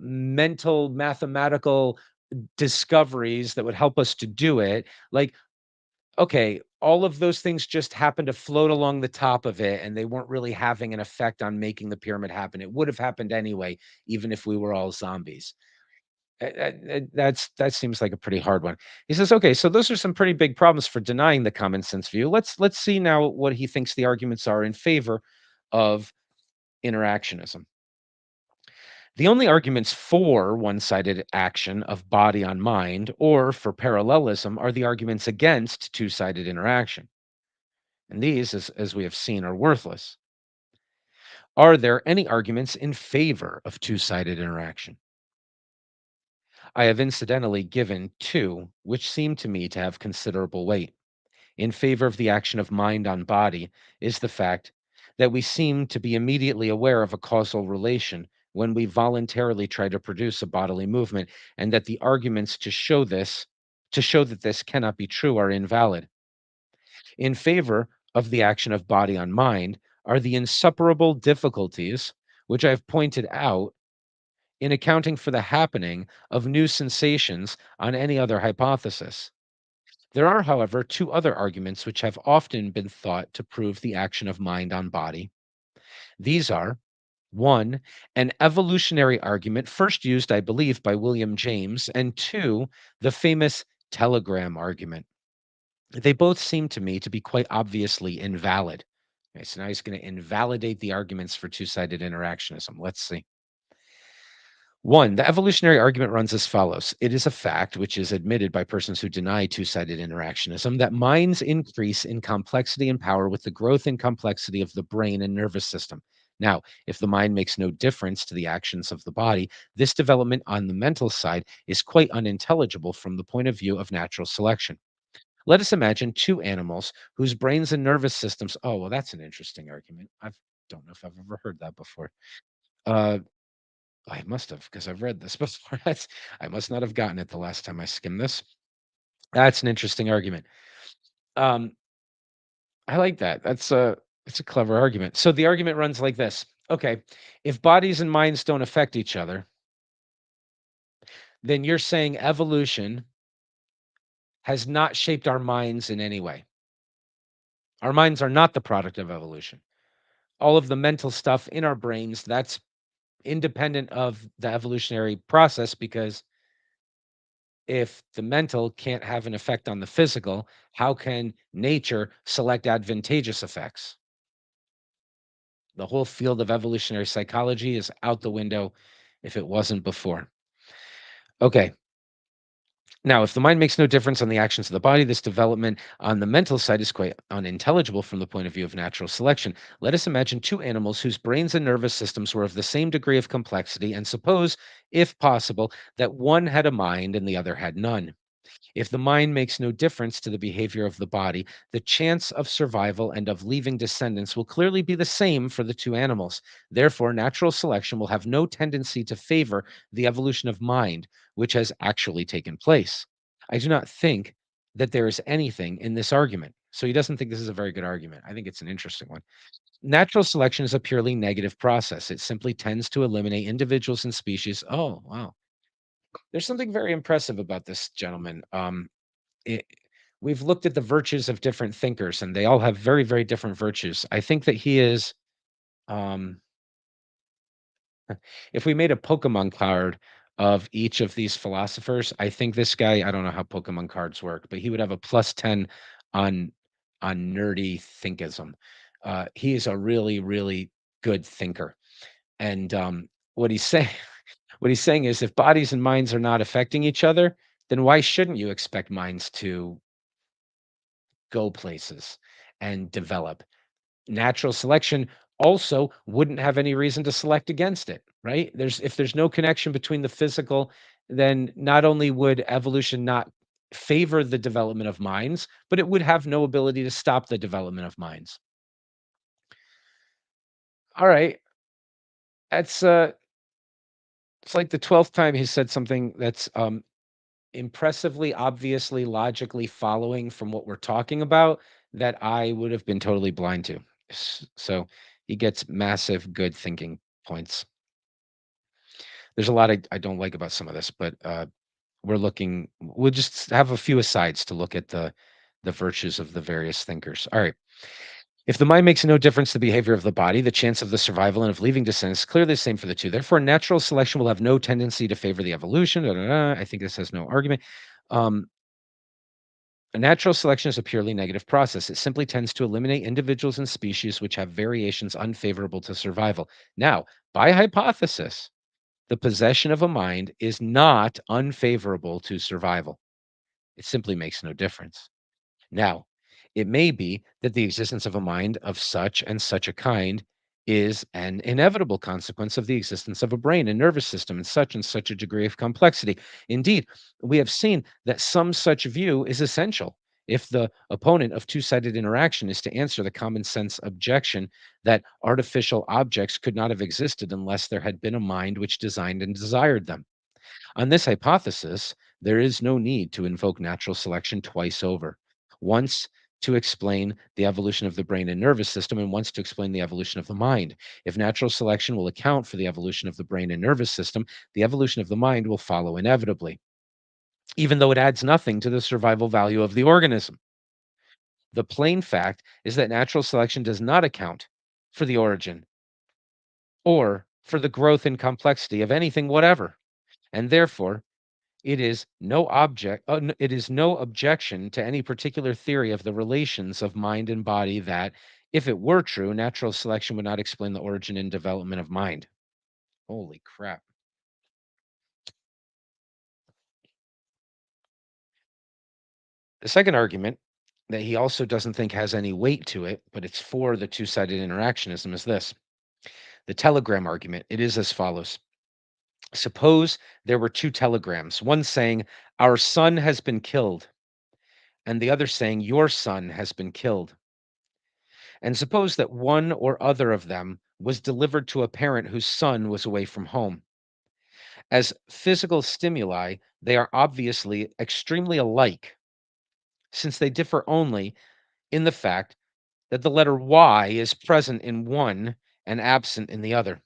mental mathematical discoveries that would help us to do it. Like, okay, all of those things just happened to float along the top of it and they weren't really having an effect on making the pyramid happen. It would have happened anyway, even if we were all zombies. That seems like a pretty hard one. He says, "Okay, so those are some pretty big problems for denying the common sense view. Let's see now what he thinks the arguments are in favor of interactionism. The only arguments for one-sided action of body on mind or for parallelism are the arguments against two-sided interaction. And these, as we have seen, are worthless. Are there any arguments in favor of two-sided interaction? I have incidentally given two, which seem to me to have considerable weight. In favor of the action of mind on body is the fact that we seem to be immediately aware of a causal relation when we voluntarily try to produce a bodily movement, and that the arguments to show that this cannot be true, are invalid. In favor of the action of body on mind are the insuperable difficulties which I have pointed out in accounting for the happening of new sensations on any other hypothesis. There are, however, two other arguments which have often been thought to prove the action of mind on body. These are: one, an evolutionary argument first used, I believe, by William James, and two, the famous telegram argument. They both seem to me to be quite obviously invalid. Okay, so now he's going to invalidate the arguments for two sided interactionism. Let's see. One, the evolutionary argument runs as follows. It is a fact, which is admitted by persons who deny two sided interactionism, that minds increase in complexity and power with the growth and complexity of the brain and nervous system. Now, if the mind makes no difference to the actions of the body, this development on the mental side is quite unintelligible from the point of view of natural selection. Let us imagine two animals whose brains and nervous systems. Oh, well, that's an interesting argument. I don't know if I've ever heard that before. Uh, I must have, because I've read this before. I must not have gotten it the last time I skimmed this. That's an interesting argument. Um, I like that. It's a clever argument. So the argument runs like this. Okay, if bodies and minds don't affect each other, then you're saying evolution has not shaped our minds in any way. Our minds are not the product of evolution. All of the mental stuff in our brains, that's independent of the evolutionary process, because if the mental can't have an effect on the physical, how can nature select advantageous effects? The whole field of evolutionary psychology is out the window if it wasn't before. Okay. Now, if the mind makes no difference on the actions of the body, this development on the mental side is quite unintelligible from the point of view of natural selection. Let us imagine two animals whose brains and nervous systems were of the same degree of complexity, and suppose, if possible, that one had a mind and the other had none. If the mind makes no difference to the behavior of the body, the chance of survival and of leaving descendants will clearly be the same for the two animals. Therefore, natural selection will have no tendency to favor the evolution of mind, which has actually taken place. I do not think that there is anything in this argument. So he doesn't think this is a very good argument. I think it's an interesting one. Natural selection is a purely negative process. It simply tends to eliminate individuals and species. Oh, wow. There's something very impressive about this gentleman. It, we've looked at the virtues of different thinkers, and they all have very, very different virtues. I think that he is. Um, if we made a Pokemon card of each of these philosophers, I think this guy. I don't know how Pokemon cards work, but he would have a +10 on nerdy thinkism. He is a really, really good thinker, and what he's saying. What he's saying is, if bodies and minds are not affecting each other, then why shouldn't you expect minds to go places and develop? Natural selection also wouldn't have any reason to select against it, right? If there's no connection between the physical, then not only would evolution not favor the development of minds, but it would have no ability to stop the development of minds. All right, that's it's like the 12th time he said something that's impressively, obviously, logically following from what we're talking about that I would have been totally blind to. So he gets massive good thinking points. There's a lot I don't like about some of this, but we'll just have a few asides to look at the virtues of the various thinkers. All right. If the mind makes no difference to the behavior of the body, the chance of the survival and of leaving descent is clearly the same for the two. Therefore, natural selection will have no tendency to favor the evolution. Da, da, da. I think this has no argument. Um, a natural selection is a purely negative process. It simply tends to eliminate individuals and species which have variations unfavorable to survival. Now, by hypothesis, the possession of a mind is not unfavorable to survival. It simply makes no difference. Now, it may be that the existence of a mind of such and such a kind is an inevitable consequence of the existence of a brain and nervous system in such and such a degree of complexity. Indeed, we have seen that some such view is essential if the opponent of two sided interaction is to answer the common sense objection that artificial objects could not have existed unless there had been a mind which designed and desired them. On this hypothesis, there is no need to invoke natural selection twice over. Once to explain the evolution of the brain and nervous system, and once to explain the evolution of the mind. If natural selection will account for the evolution of the brain and nervous system, the evolution of the mind will follow inevitably, even though it adds nothing to the survival value of the organism. The plain fact is that natural selection does not account for the origin or for the growth and complexity of anything whatever, and therefore it is no objection to any particular theory of the relations of mind and body that, if it were true, natural selection would not explain the origin and development of mind. Holy crap. The second argument that he also doesn't think has any weight to it, but it's for the two-sided interactionism is this. The telegram argument. It is as follows. Suppose there were two telegrams, one saying, "Our son has been killed," and the other saying, "Your son has been killed." And suppose that one or other of them was delivered to a parent whose son was away from home. As physical stimuli, they are obviously extremely alike, since they differ only in the fact that the letter Y is present in one and absent in the other.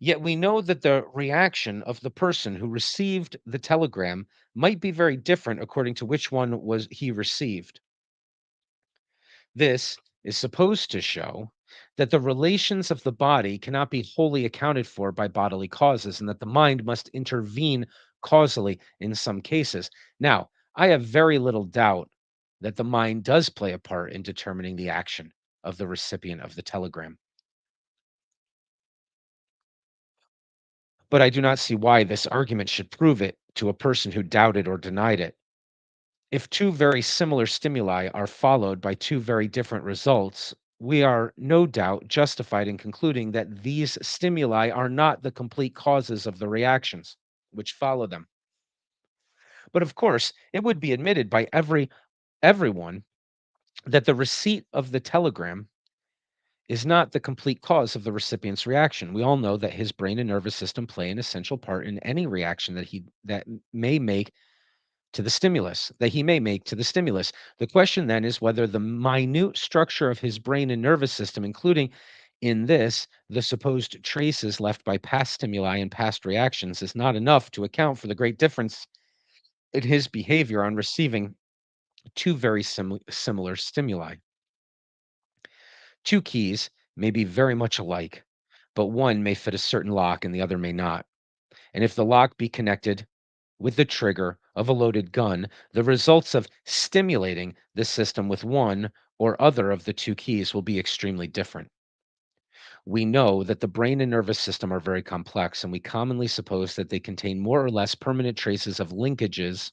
Yet we know that the reaction of the person who received the telegram might be very different according to which one was he received. This is supposed to show that the relations of the body cannot be wholly accounted for by bodily causes and that the mind must intervene causally in some cases. Now, I have very little doubt that the mind does play a part in determining the action of the recipient of the telegram, but I do not see why this argument should prove it to a person who doubted or denied it. If two very similar stimuli are followed by two very different results, we are no doubt justified in concluding that these stimuli are not the complete causes of the reactions which follow them. But of course, it would be admitted by everyone that the receipt of the telegram is not the complete cause of the recipient's reaction. We all know that his brain and nervous system play an essential part in any reaction that may make to the stimulus that he may make to the stimulus. The question then is whether the minute structure of his brain and nervous system, including in this the supposed traces left by past stimuli and past reactions, is not enough to account for the great difference in his behavior on receiving two very similar stimuli. Two keys may be very much alike, but one may fit a certain lock and the other may not. And if the lock be connected with the trigger of a loaded gun, the results of stimulating the system with one or other of the two keys will be extremely different. We know that the brain and nervous system are very complex, and we commonly suppose that they contain more or less permanent traces of linkages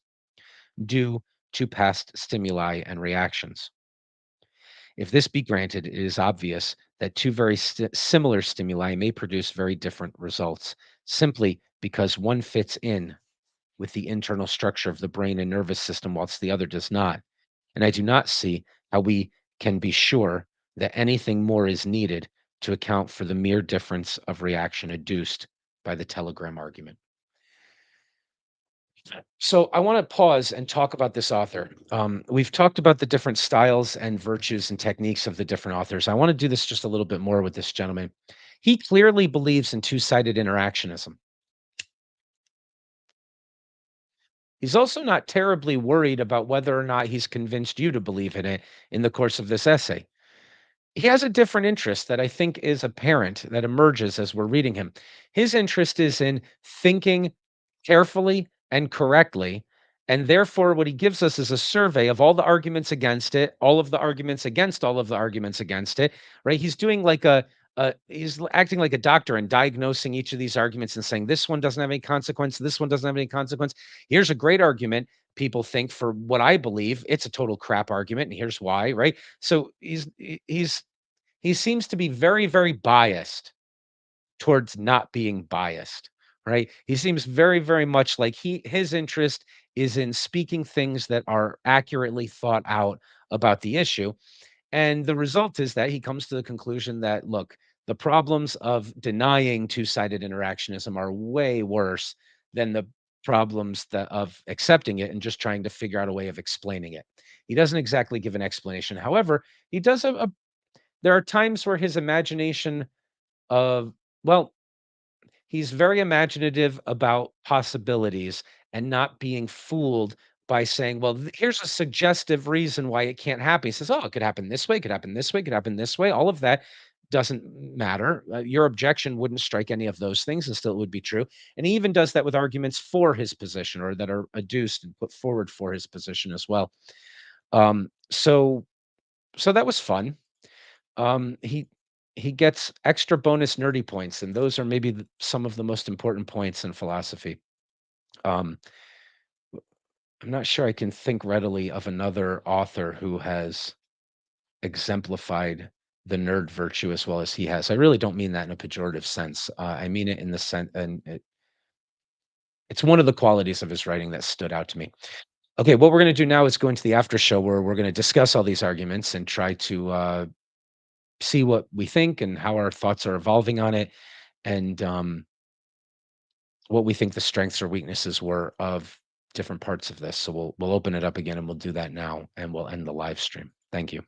due to past stimuli and reactions. If this be granted, it is obvious that two very similar stimuli may produce very different results, simply because one fits in with the internal structure of the brain and nervous system, whilst the other does not. And I do not see how we can be sure that anything more is needed to account for the mere difference of reaction adduced by the telegram argument. So I want to pause and talk about this author. We've talked about the different styles and virtues and techniques of the different authors. I want to do this just a little bit more with this gentleman. He clearly believes in two sided interactionism. He's also not terribly worried about whether or not he's convinced you to believe in it in the course of this essay. he has a different interest that I think is apparent that emerges as we're reading him. His interest is in thinking carefully and correctly. And therefore, what he gives us is a survey of all the arguments against it, all of the arguments against all of the arguments against it, right? He's doing like acting like a doctor and diagnosing each of these arguments and saying, this one doesn't have any consequence. This one doesn't have any consequence. Here's a great argument. People think for what I believe, it's a total crap argument. And here's why, right? So he seems to be very, very biased towards not being biased, right? He seems very, very much like his interest is in speaking things that are accurately thought out about the issue. And the result is that he comes to the conclusion that, look, the problems of denying two-sided interactionism are way worse than the problems of accepting it and just trying to figure out a way of explaining it. He doesn't exactly give an explanation. However, he does there are times where his imagination of well, he's very imaginative about possibilities and not being fooled by saying, "Well, here's a suggestive reason why it can't happen." He says, "Oh, it could happen this way, it could happen this way, it could happen this way." All of that doesn't matter. Your objection wouldn't strike any of those things, and still it would be true. And he even does that with arguments for his position or that are adduced and put forward for his position as well. Um, so, so that was fun. He gets extra bonus nerdy points, and those are maybe some of the most important points in philosophy. Um, I'm not sure I can think readily of another author who has exemplified the nerd virtue as well as he has. I really don't mean that in a pejorative sense. I mean it in the sense, and it's one of the qualities of his writing that stood out to me. Okay, what we're going to do now is go into the after show where we're going to discuss all these arguments and try to see what we think and how our thoughts are evolving on it, and what we think the strengths or weaknesses were of different parts of this. So we'll open it up again and we'll do that now and we'll end the live stream. Thank you.